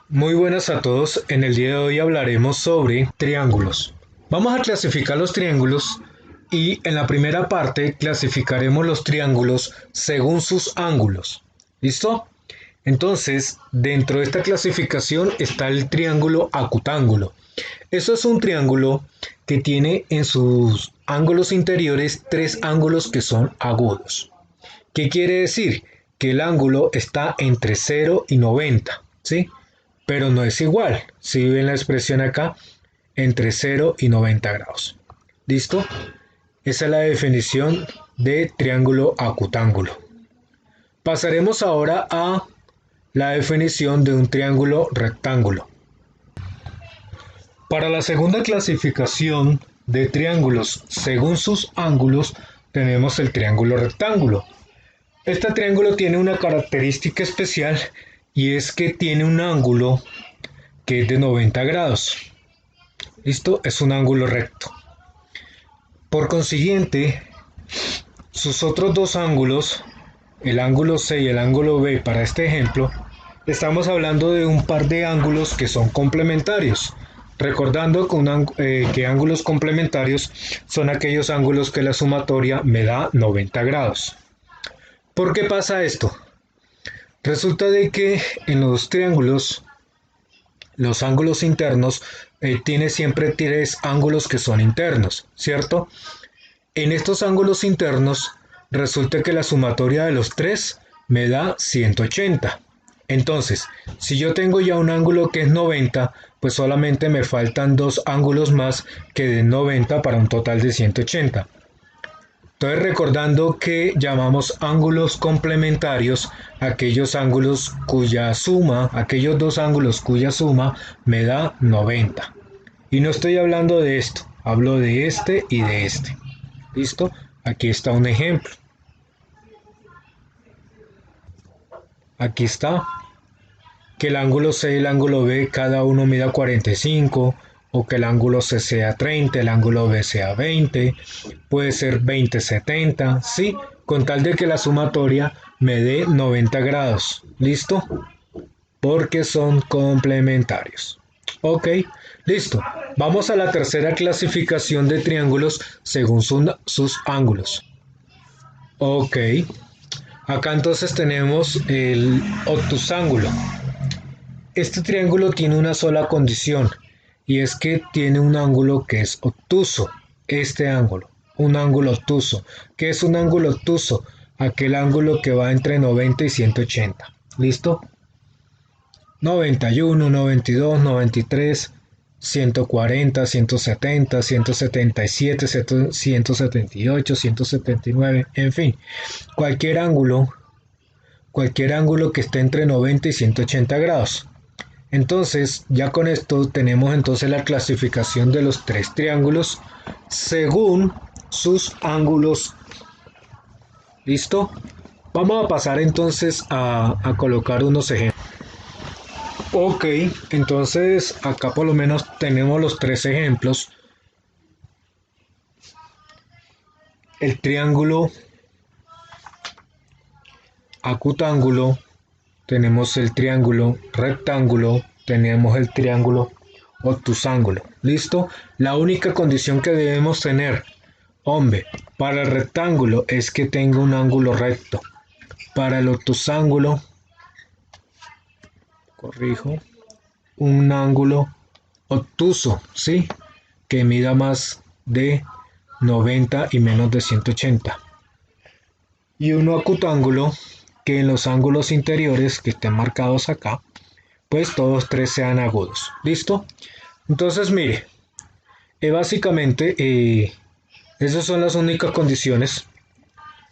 Muy buenas a todos, en el día de hoy hablaremos sobre triángulos. Vamos a clasificar los triángulos y en la primera parte clasificaremos los triángulos según sus ángulos. ¿Listo? Entonces, dentro de esta clasificación está el triángulo acutángulo. Eso es un triángulo que tiene en sus ángulos interiores tres ángulos que son agudos. ¿Qué quiere decir? Que el ángulo está entre 0 y 90, ¿sí? Pero no es igual. Si ven la expresión acá, entre 0 y 90 grados. ¿Listo? Esa es la definición de triángulo acutángulo. Pasaremos ahora a la definición de un triángulo rectángulo. Para la segunda clasificación de triángulos según sus ángulos, tenemos el triángulo rectángulo. Este triángulo tiene una característica especial y es que tiene un ángulo que es de 90 grados. ¿Listo? Es un ángulo recto. Por consiguiente, sus otros dos ángulos, el ángulo C y el ángulo B para este ejemplo, estamos hablando de un par de ángulos que son complementarios. Recordando que ángulos complementarios son aquellos ángulos que la sumatoria me da 90 grados. ¿Por qué pasa esto? Resulta de que en los triángulos, los ángulos internos, tiene siempre tres ángulos que son internos, ¿cierto? En estos ángulos internos, resulta que la sumatoria de los tres me da 180. Entonces, si yo tengo ya un ángulo que es 90, pues solamente me faltan dos ángulos más que den 90 para un total de 180. Entonces, recordando que llamamos ángulos complementarios aquellos ángulos cuya suma, aquellos dos ángulos cuya suma me da 90. Y no estoy hablando de esto, hablo de este y de este. ¿Listo? Aquí está un ejemplo. Aquí está. Que el ángulo C y el ángulo B cada uno mida 45, o que el ángulo C sea 30, el ángulo B sea 20, puede ser 20-70, sí, con tal de que la sumatoria me dé 90 grados. ¿Listo? Porque son complementarios. Ok, listo. Vamos a la tercera clasificación de triángulos según sus ángulos. Ok, acá entonces tenemos el obtusángulo. Este triángulo tiene una sola condición y es que tiene un ángulo que es obtuso. Este ángulo, un ángulo obtuso. ¿Qué es un ángulo obtuso? Aquel ángulo que va entre 90 y 180. ¿Listo? 91, 92, 93, 140, 170, 177, 178, 179, en fin, cualquier ángulo que esté entre 90 y 180 grados. Entonces, ya con esto tenemos entonces la clasificación de los tres triángulos según sus ángulos. ¿Listo? Vamos a pasar entonces a colocar unos ejemplos. Ok, entonces acá por lo menos tenemos los tres ejemplos. El triángulo acutángulo, tenemos el triángulo rectángulo, tenemos el triángulo obtusángulo. ¿Listo? La única condición que debemos tener, hombre, para el rectángulo es que tenga un ángulo recto. Para el obtusángulo, corrijo, un ángulo obtuso, ¿sí? Que mida más de 90 y menos de 180. Y un acutángulo que en los ángulos interiores que estén marcados acá, pues todos tres sean agudos. ¿Listo? Entonces, mire, básicamente esas son las únicas condiciones.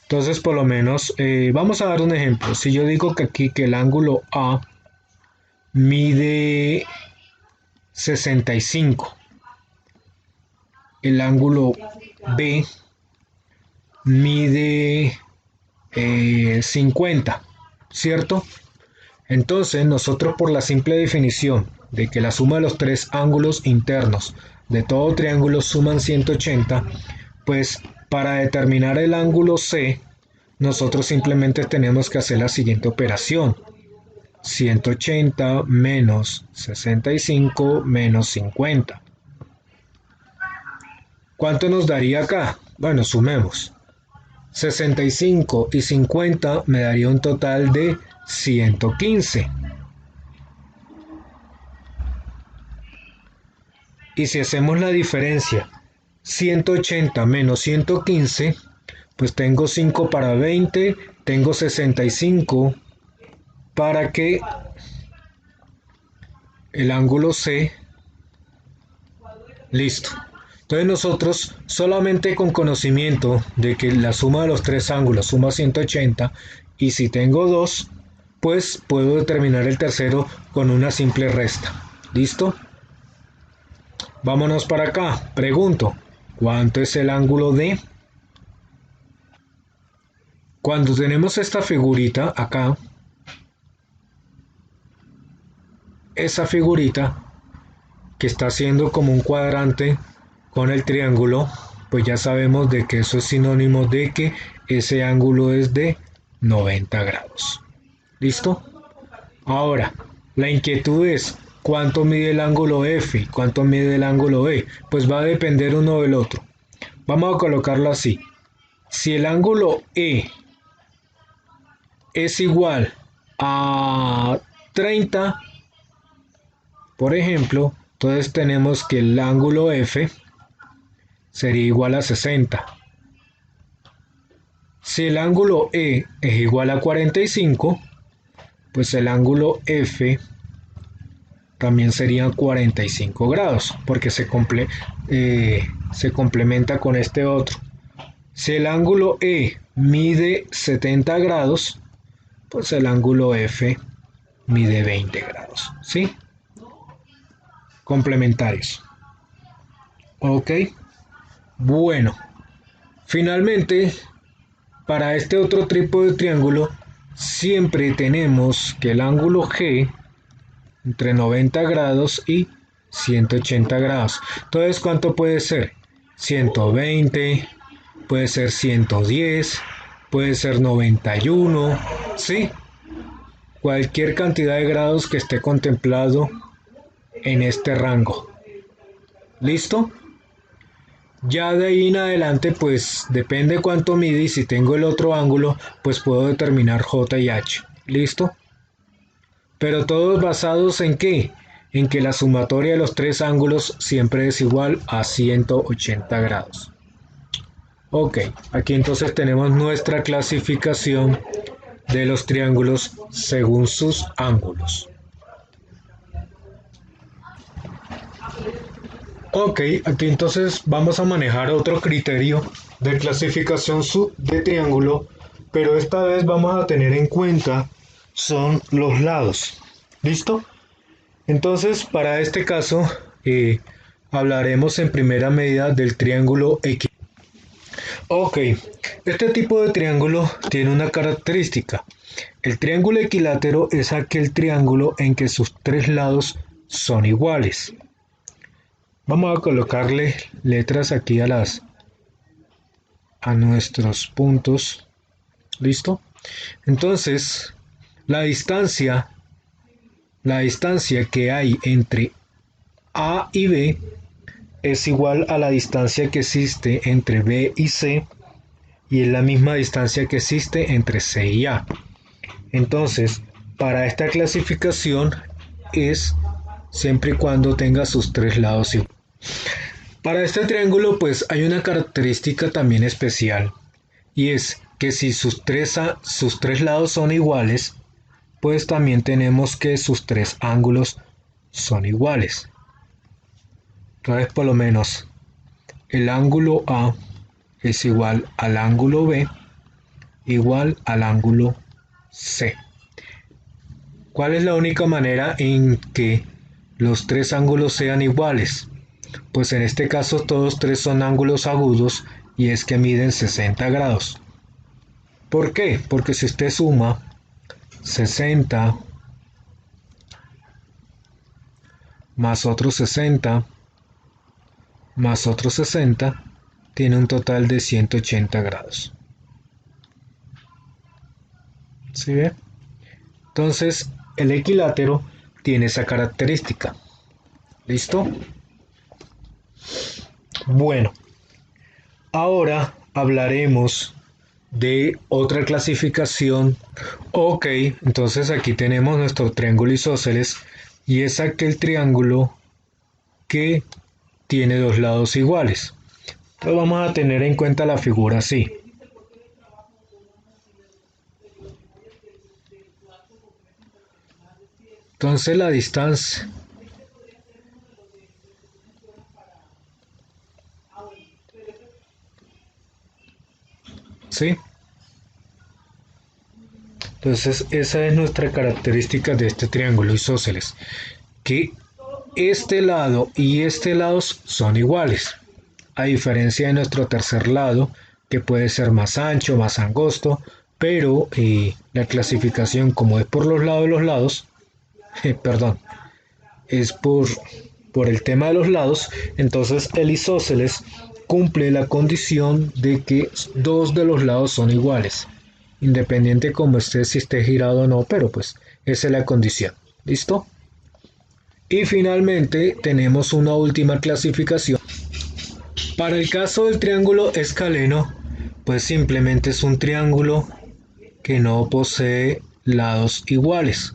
Entonces, por lo menos, vamos a dar un ejemplo. Si yo digo que aquí que el ángulo A mide 65, el ángulo B mide 50, ¿cierto? Entonces nosotros, por la simple definición de que la suma de los tres ángulos internos de todo triángulo suman 180, pues para determinar el ángulo C nosotros simplemente tenemos que hacer la siguiente operación. 180 menos 65 menos 50. ¿Cuánto nos daría acá? Bueno, sumemos. 65 y 50 me daría un total de 115. Y si hacemos la diferencia, 180 menos 115, pues tengo 5 para 20, tengo 65 para que el ángulo C, listo. Entonces nosotros solamente con conocimiento de que la suma de los tres ángulos suma 180 y si tengo dos, pues puedo determinar el tercero con una simple resta. ¿Listo? Vámonos para acá. Pregunto, ¿cuánto es el ángulo D? Cuando tenemos esta figurita acá, esa figurita que está haciendo como un cuadrante con el triángulo, pues ya sabemos de que eso es sinónimo de que ese ángulo es de 90 grados. ¿Listo? Ahora, la inquietud es ¿cuánto mide el ángulo F y cuánto mide el ángulo E? Pues va a depender uno del otro. Vamos a colocarlo así. Si el ángulo E es igual a 30, por ejemplo, entonces tenemos que el ángulo F sería igual a 60. Si el ángulo E es igual a 45, pues el ángulo F también sería 45 grados, porque se complementa con este otro. Si el ángulo E mide 70 grados, pues el ángulo F mide 20 grados, ¿sí? Complementarios. Ok. Bueno, finalmente, para este otro tipo de triángulo, siempre tenemos que el ángulo G entre 90 grados y 180 grados. Entonces, ¿cuánto puede ser? 120, puede ser 110, puede ser 91, ¿sí? Cualquier cantidad de grados que esté contemplado en este rango. ¿Listo? Ya de ahí en adelante, pues depende cuánto mide y si tengo el otro ángulo, pues puedo determinar J y H. ¿Listo? Pero todos basados en ¿qué? En que la sumatoria de los tres ángulos siempre es igual a 180 grados. Ok, aquí entonces tenemos nuestra clasificación de los triángulos según sus ángulos. Ok, aquí entonces vamos a manejar otro criterio de clasificación de triángulo, pero esta vez vamos a tener en cuenta son los lados. ¿Listo? Entonces, para este caso, hablaremos en primera medida del triángulo X. Ok, este tipo de triángulo tiene una característica. El triángulo equilátero es aquel triángulo en que sus tres lados son iguales. Vamos a colocarle letras aquí a nuestros puntos. ¿Listo? Entonces, la distancia que hay entre A y B es igual a la distancia que existe entre B y C y es la misma distancia que existe entre C y A. Entonces, para esta clasificación es siempre y cuando tenga sus tres lados iguales. Para este triángulo pues hay una característica también especial y es que si sus tres lados son iguales, pues también tenemos que sus tres ángulos son iguales. Entonces por lo menos el ángulo A es igual al ángulo B igual al ángulo C. ¿Cuál es la única manera en que los tres ángulos sean iguales? Pues en este caso todos tres son ángulos agudos y es que miden 60 grados. ¿Por qué? Porque si usted suma 60 más otros 60 más otros 60 tiene un total de 180 grados. ¿Sí ve? Entonces el equilátero tiene esa característica. ¿Listo? Bueno, ahora hablaremos de otra clasificación. Ok, entonces aquí tenemos nuestro triángulo isósceles y es aquel triángulo que tiene dos lados iguales. Entonces vamos a tener en cuenta la figura así. Entonces la distancia, ¿sí? Entonces esa es nuestra característica de este triángulo isósceles, que este lado y este lado son iguales, a diferencia de nuestro tercer lado, que puede ser más ancho, más angosto, pero la clasificación como es por los lados, perdón, es por el tema de los lados, entonces el isósceles cumple la condición de que dos de los lados son iguales, independiente como esté, si esté girado o no, pero pues esa es la condición. ¿Listo? Y finalmente tenemos una última clasificación. Para el caso del triángulo escaleno, pues simplemente es un triángulo que no posee lados iguales.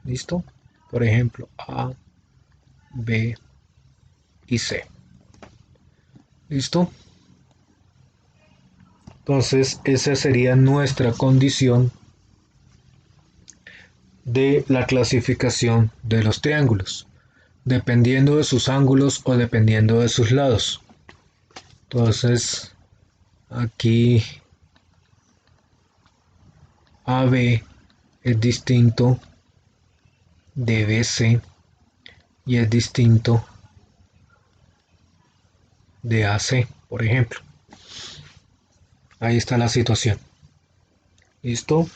¿Listo? Por ejemplo, A, B y C. ¿Listo? Entonces, esa sería nuestra condición de la clasificación de los triángulos, dependiendo de sus ángulos o dependiendo de sus lados. Entonces, aquí AB es distinto de BC y es distinto de AC, por ejemplo. Ahí está la situación. ¿Listo?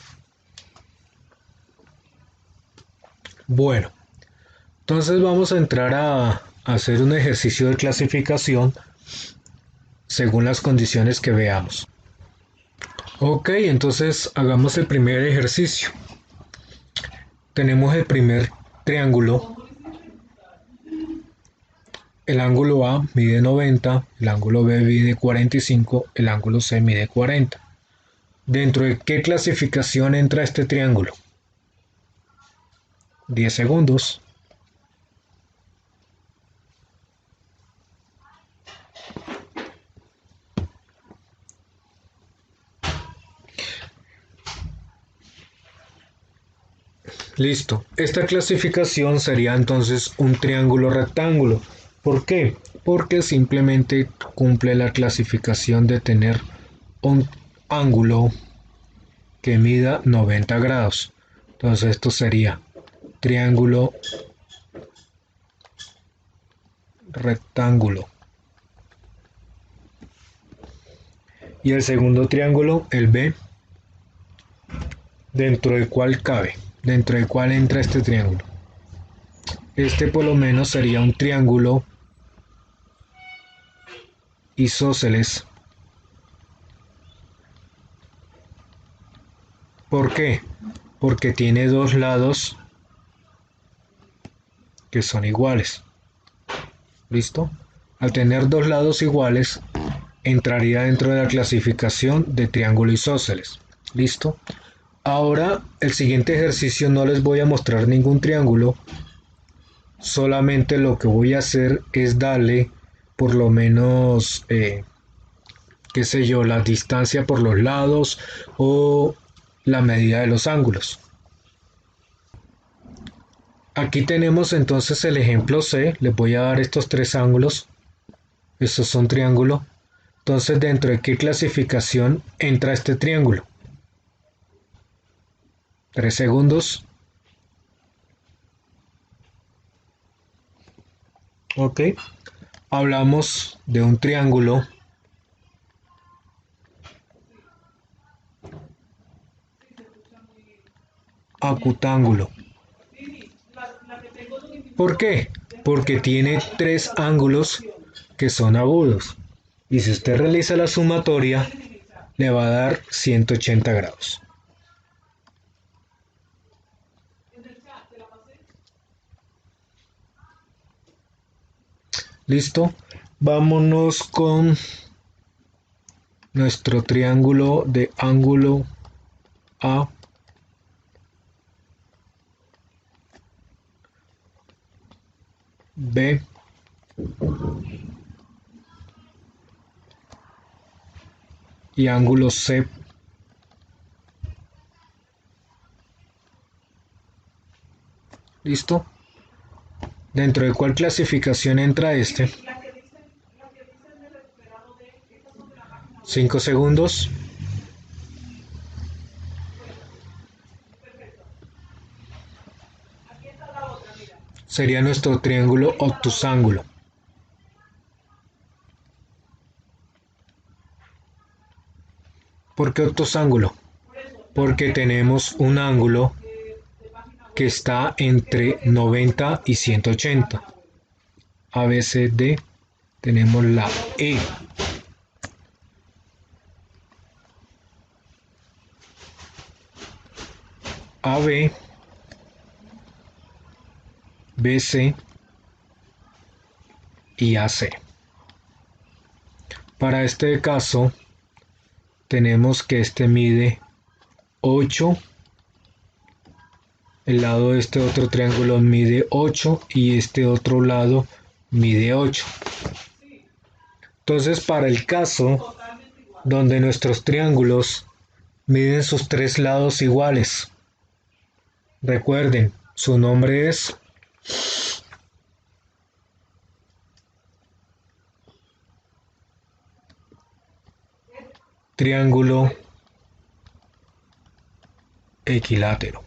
Bueno, entonces vamos a entrar a hacer un ejercicio de clasificación según las condiciones que veamos. Ok, entonces hagamos el primer ejercicio. Tenemos el primer triángulo. El ángulo A mide 90, el ángulo B mide 45, el ángulo C mide 40. ¿Dentro de qué clasificación entra este triángulo? 10 segundos. Listo. Esta clasificación sería entonces un triángulo rectángulo. ¿Por qué? Porque simplemente cumple la clasificación de tener un ángulo que mida 90 grados. Entonces esto sería triángulo rectángulo. Y el segundo triángulo, el B, dentro del cual cabe, dentro del cual entra este triángulo. Este por lo menos sería un triángulo isósceles. ¿Por qué? Porque tiene dos lados que son iguales. ¿Listo? Al tener dos lados iguales, entraría dentro de la clasificación de triángulo isósceles. ¿Listo? Ahora, el siguiente ejercicio no les voy a mostrar ningún triángulo, solamente lo que voy a hacer es darle por lo menos, qué sé yo, la distancia por los lados o la medida de los ángulos. Aquí tenemos entonces el ejemplo C, les voy a dar estos tres ángulos, estos son triángulos. Entonces, ¿dentro de qué clasificación entra este triángulo? 3 segundos. Ok. Hablamos de un triángulo acutángulo. ¿Por qué? Porque tiene tres ángulos que son agudos. Y si usted realiza la sumatoria, le va a dar 180 grados. Listo. Vámonos con nuestro triángulo de ángulo A, B y ángulo C. ¿Listo? ¿Dentro de cuál clasificación entra este? 5 segundos. Sería nuestro triángulo obtusángulo. ¿Por qué obtusángulo? Porque tenemos un ángulo que está entre 90 y 180. ABCD, tenemos la E. AB, BC y AC. Para este caso, tenemos que este mide 8. El lado de este otro triángulo mide 8 y este otro lado mide 8. Entonces, para el caso donde nuestros triángulos miden sus tres lados iguales, recuerden, su nombre es triángulo equilátero.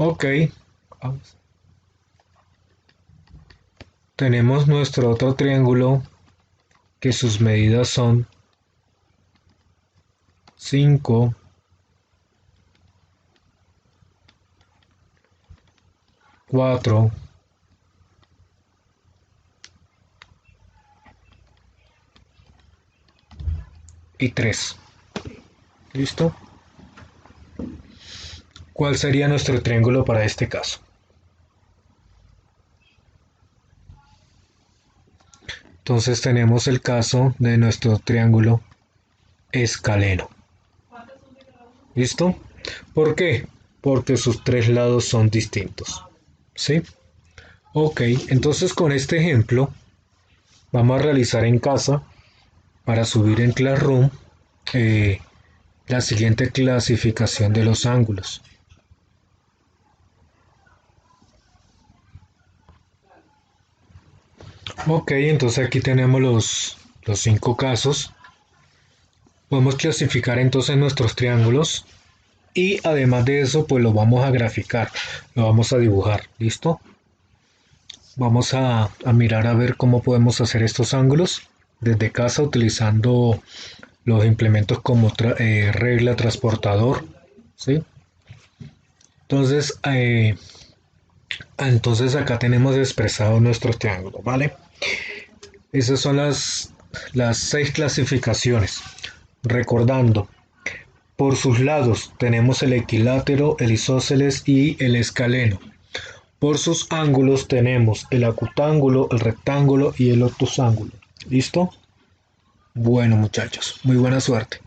Ok, tenemos nuestro otro triángulo que sus medidas son 5, 4 y 3. ¿Listo? ¿Cuál sería nuestro triángulo para este caso? Entonces tenemos el caso de nuestro triángulo escaleno. ¿Listo? ¿Por qué? Porque sus tres lados son distintos. ¿Sí? Ok, entonces con este ejemplo vamos a realizar en casa para subir en Classroom la siguiente clasificación de los ángulos. Ok, entonces aquí tenemos los 5 casos. Podemos clasificar entonces nuestros triángulos y además de eso pues lo vamos a graficar, lo vamos a dibujar. ¿Listo? Vamos a mirar a ver cómo podemos hacer estos ángulos desde casa utilizando los implementos como regla, transportador, ¿sí? Entonces, entonces acá tenemos expresado nuestros triángulos, ¿vale? Esas son las 6 clasificaciones. Recordando, por sus lados tenemos el equilátero, el isósceles y el escaleno. Por sus ángulos tenemos el acutángulo, el rectángulo y el obtusángulo. ¿Listo? Bueno, muchachos, muy buena suerte.